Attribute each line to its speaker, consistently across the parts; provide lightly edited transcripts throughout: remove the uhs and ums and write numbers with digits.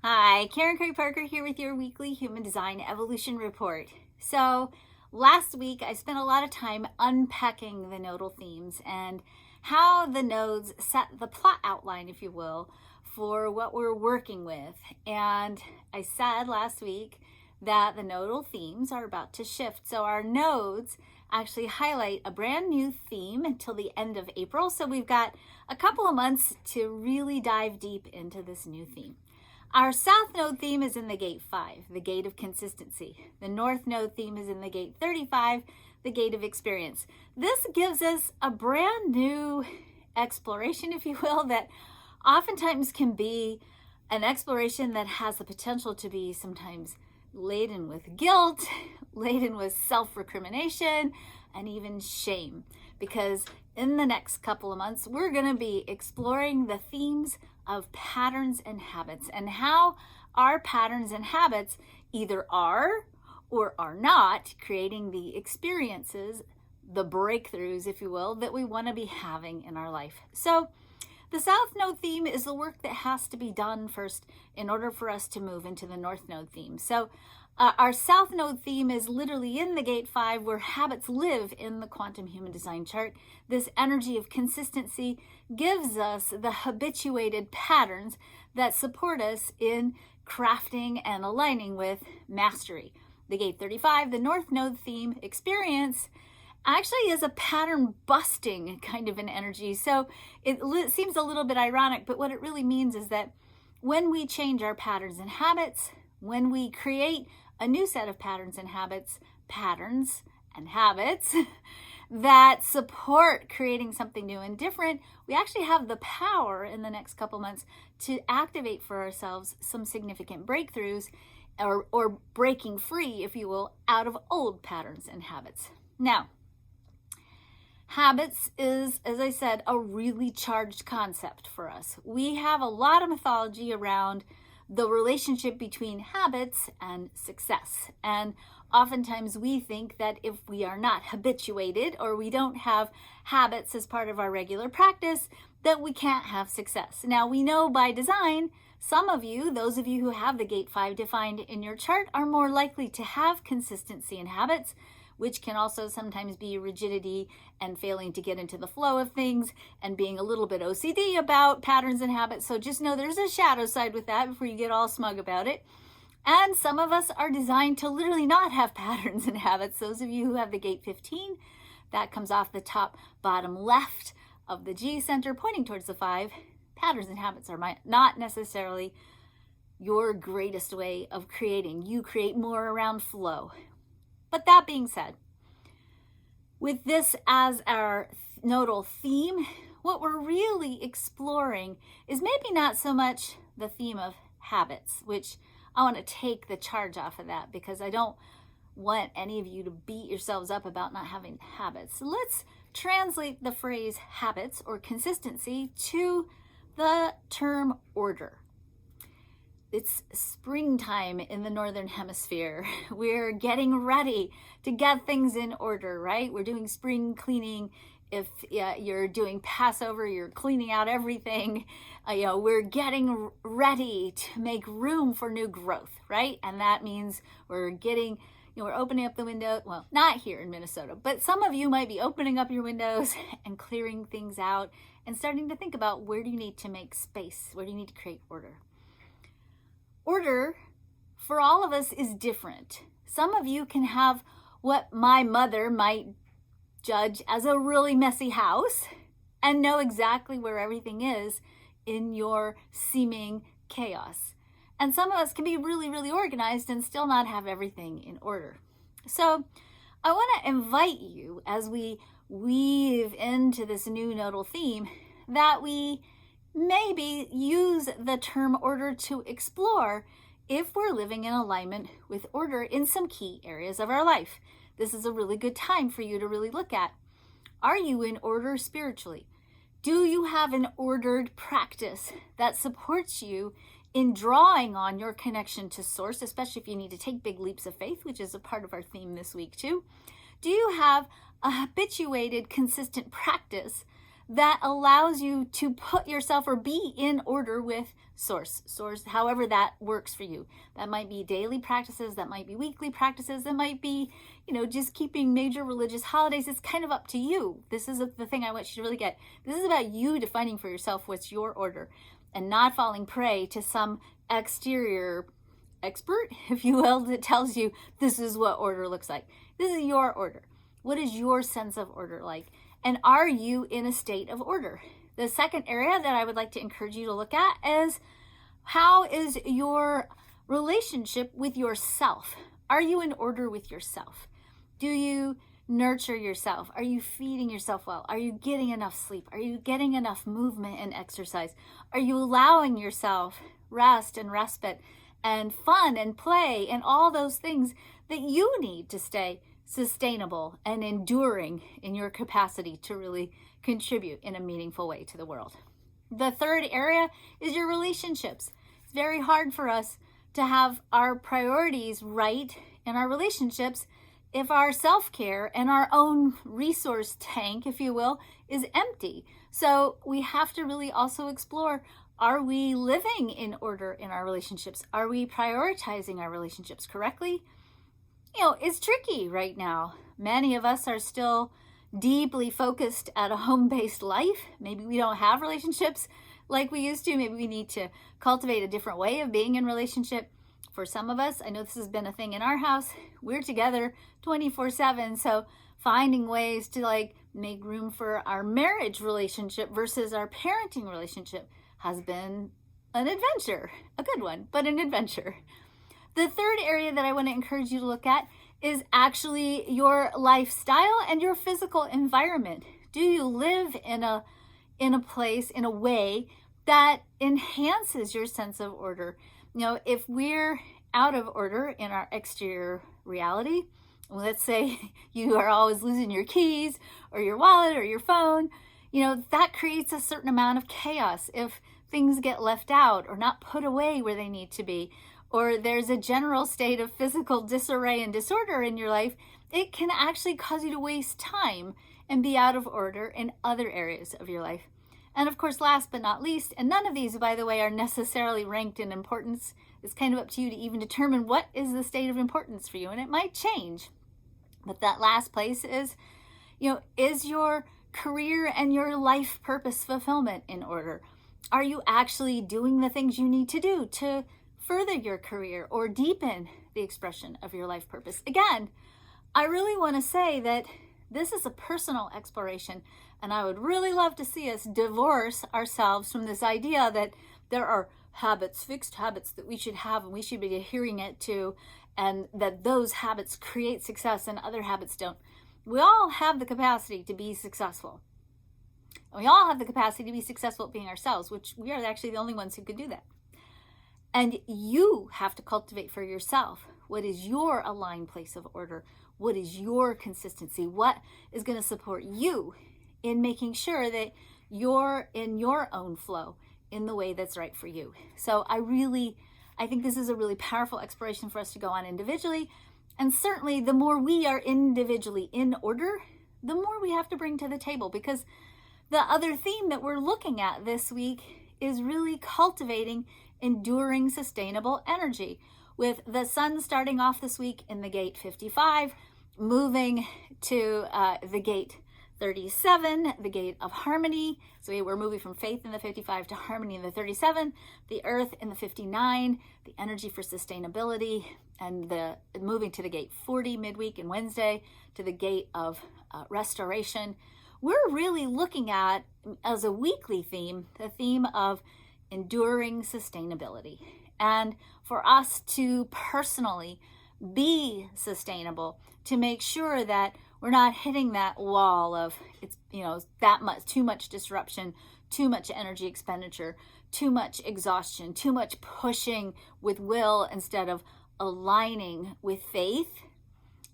Speaker 1: Hi, Karen Craig Parker here with your weekly Human Design Evolution Report. So, last week I spent a lot of time unpacking the nodal themes and how the nodes set the plot outline, if you will, for what we're working with. And I said last week that the nodal themes are about to shift. So, our nodes actually highlight a brand new theme until the end of April. So, we've got a couple of months to really dive deep into this new theme. Our south node theme is in the gate 5, the gate of consistency. The north node theme is in the gate 35, the gate of experience. This gives us a brand new exploration, if you will, that oftentimes can be an exploration that has the potential to be sometimes laden with guilt, laden with self-recrimination, and even shame. Because in the next couple of months, we're going to be exploring the themes of patterns and habits and how our patterns and habits either are or are not creating the experiences, the breakthroughs, if you will, that we want to be having in our life. So the South Node theme is the work that has to be done first in order for us to move into the North Node theme. So our South Node theme is literally in the gate 5 where habits live in the quantum human design chart. This energy of consistency gives us the habituated patterns that support us in crafting and aligning with mastery. The gate 35, the North Node theme experience, actually is a pattern busting kind of an energy. So it seems a little bit ironic, but what it really means is that when we change our patterns and habits, when we create a new set of patterns and habits that support creating something new and different, we actually have the power in the next couple months to activate for ourselves some significant breakthroughs or breaking free, if you will, out of old patterns and habits. Now, habits is, as I said, a really charged concept for us. We have a lot of mythology around the relationship between habits and success. And oftentimes we think that if we are not habituated or we don't have habits as part of our regular practice, that we can't have success. Now, we know by design, some of you, those of you who have the gate 5 defined in your chart, are more likely to have consistency in habits, which can also sometimes be rigidity and failing to get into the flow of things and being a little bit OCD about patterns and habits. So just know there's a shadow side with that before you get all smug about it. And some of us are designed to literally not have patterns and habits. Those of you who have the gate 15, that comes off the top bottom left of the G center pointing towards the 5. Patterns and habits are not necessarily your greatest way of creating. You create more around flow. But that being said, with this as our nodal theme, what we're really exploring is maybe not so much the theme of habits, which I want to take the charge off of that because I don't want any of you to beat yourselves up about not having habits. So let's translate the phrase habits or consistency to the term order. It's springtime in the Northern Hemisphere. We're getting ready to get things in order, right? We're doing spring cleaning. If you're doing Passover, you're cleaning out everything. We're getting ready to make room for new growth, right? And that means we're getting, we're opening up the window. Well, not here in Minnesota, but some of you might be opening up your windows and clearing things out and starting to think about where do you need to make space? Where do you need to create order? Order for all of us is different. Some of you can have what my mother might judge as a really messy house and know exactly where everything is in your seeming chaos. And some of us can be really, really organized and still not have everything in order. So I want to invite you as we weave into this new nodal theme that we maybe use the term order to explore if we're living in alignment with order in some key areas of our life. This is a really good time for you to really look at. Are you in order spiritually? Do you have an ordered practice that supports you in drawing on your connection to source, especially if you need to take big leaps of faith, which is a part of our theme this week too? Do you have a habituated, consistent practice that allows you to put yourself or be in order with source, however that works for you. That might be daily practices, that might be weekly practices, that might be, just keeping major religious holidays. It's kind of up to you. This is the thing I want you to really get. This is about you defining for yourself what's your order and not falling prey to some exterior expert, if you will, that tells you this is what order looks like. This is your order. What is your sense of order like? And are you in a state of order? The second area that I would like to encourage you to look at is, how is your relationship with yourself? Are you in order with yourself? Do you nurture yourself? Are you feeding yourself well? Are you getting enough sleep? Are you getting enough movement and exercise? Are you allowing yourself rest and respite and fun and play and all those things that you need to stay sustainable and enduring in your capacity to really contribute in a meaningful way to the world? The third area is your relationships. It's very hard for us to have our priorities right in our relationships if our self-care and our own resource tank, if you will, is empty. So we have to really also explore, are we living in order in our relationships? Are we prioritizing our relationships correctly? It's tricky right now. Many of us are still deeply focused at a home-based life. Maybe we don't have relationships like we used to. Maybe we need to cultivate a different way of being in relationship. For some of us, I know this has been a thing in our house, we're together 24/7. So finding ways to make room for our marriage relationship versus our parenting relationship has been an adventure, a good one, but an adventure. The third area that I want to encourage you to look at is actually your lifestyle and your physical environment. Do you live in a place, in a way that enhances your sense of order? If we're out of order in our exterior reality, let's say you are always losing your keys or your wallet or your phone, that creates a certain amount of chaos. If things get left out or not put away where they need to be, or there's a general state of physical disarray and disorder in your life, it can actually cause you to waste time and be out of order in other areas of your life. And of course, last but not least, and none of these, by the way, are necessarily ranked in importance. It's kind of up to you to even determine what is the state of importance for you, and it might change. But that last place is, is your career and your life purpose fulfillment in order? Are you actually doing the things you need to do to further your career or deepen the expression of your life purpose? Again, I really want to say that this is a personal exploration, and I would really love to see us divorce ourselves from this idea that there are habits, fixed habits that we should have and we should be adhering it to, and that those habits create success and other habits don't. We all have the capacity to be successful. And we all have the capacity to be successful at being ourselves, which we are actually the only ones who can do that. And you have to cultivate for yourself what is your aligned place of order, what is your consistency, what is going to support you in making sure that you're in your own flow in the way that's right for you. So I think this is a really powerful exploration for us to go on individually. And certainly the more we are individually in order, the more we have to bring to the table, because the other theme that we're looking at this week is really cultivating enduring sustainable energy, with the sun starting off this week in the gate 55, moving to the gate 37, the gate of harmony. So we're moving from faith in the 55 to harmony in the 37, the earth in the 59, the energy for sustainability, and the moving to the gate 40 midweek and Wednesday to the gate of restoration. We're really looking at, as a weekly theme, the theme of enduring sustainability. And for us to personally be sustainable, to make sure that we're not hitting that wall of that much, too much disruption, too much energy expenditure, too much exhaustion, too much pushing with will instead of aligning with faith.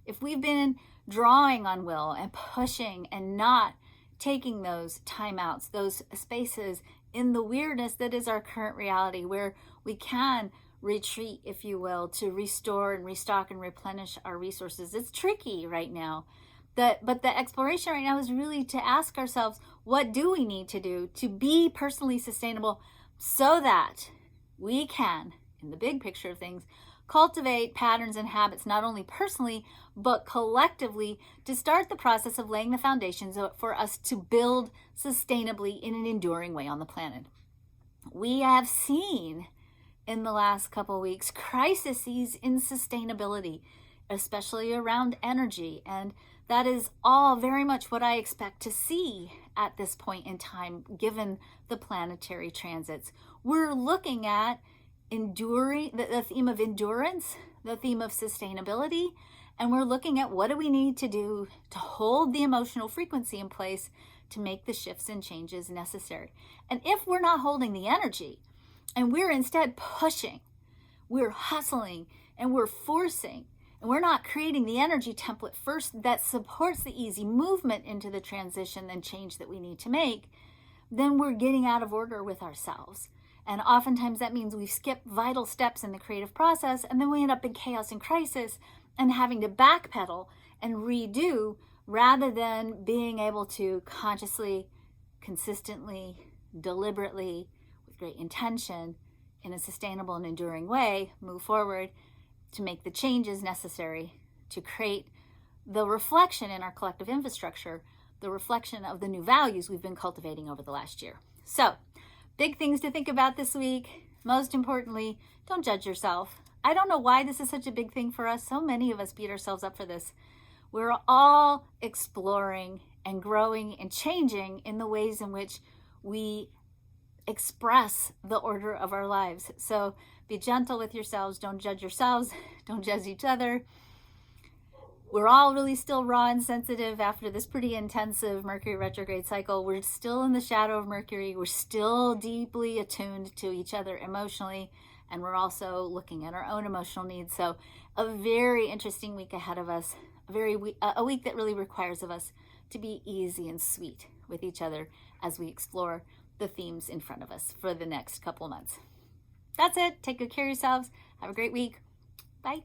Speaker 1: If we've been drawing on will and pushing and not taking those timeouts, those spaces in the weirdness that is our current reality, where we can retreat, if you will, to restore and restock and replenish our resources. It's tricky right now. But the exploration right now is really to ask ourselves, what do we need to do to be personally sustainable so that we can, in the big picture of things, cultivate patterns and habits, not only personally, but collectively, to start the process of laying the foundations for us to build sustainably in an enduring way on the planet. We have seen in the last couple of weeks crises in sustainability, especially around energy. And that is all very much what I expect to see at this point in time, given the planetary transits. We're looking at enduring, the theme of endurance, the theme of sustainability, and we're looking at what do we need to do to hold the emotional frequency in place to make the shifts and changes necessary. And if we're not holding the energy and we're instead pushing, we're hustling and we're forcing, and we're not creating the energy template first that supports the easy movement into the transition and change that we need to make, then we're getting out of order with ourselves. And oftentimes that means we've skipped vital steps in the creative process, and then we end up in chaos and crisis and having to backpedal and redo rather than being able to consciously, consistently, deliberately, with great intention, in a sustainable and enduring way, move forward to make the changes necessary to create the reflection in our collective infrastructure, the reflection of the new values we've been cultivating over the last year. So, big things to think about this week. Most importantly, don't judge yourself. I don't know why this is such a big thing for us. So many of us beat ourselves up for this. We're all exploring and growing and changing in the ways in which we express the order of our lives. So be gentle with yourselves. Don't judge yourselves. Don't judge each other. We're all really still raw and sensitive after this pretty intensive Mercury retrograde cycle. We're still in the shadow of Mercury. We're still deeply attuned to each other emotionally. And we're also looking at our own emotional needs. So a very interesting week ahead of us. A week that really requires of us to be easy and sweet with each other as we explore the themes in front of us for the next couple months. That's it. Take good care of yourselves. Have a great week. Bye.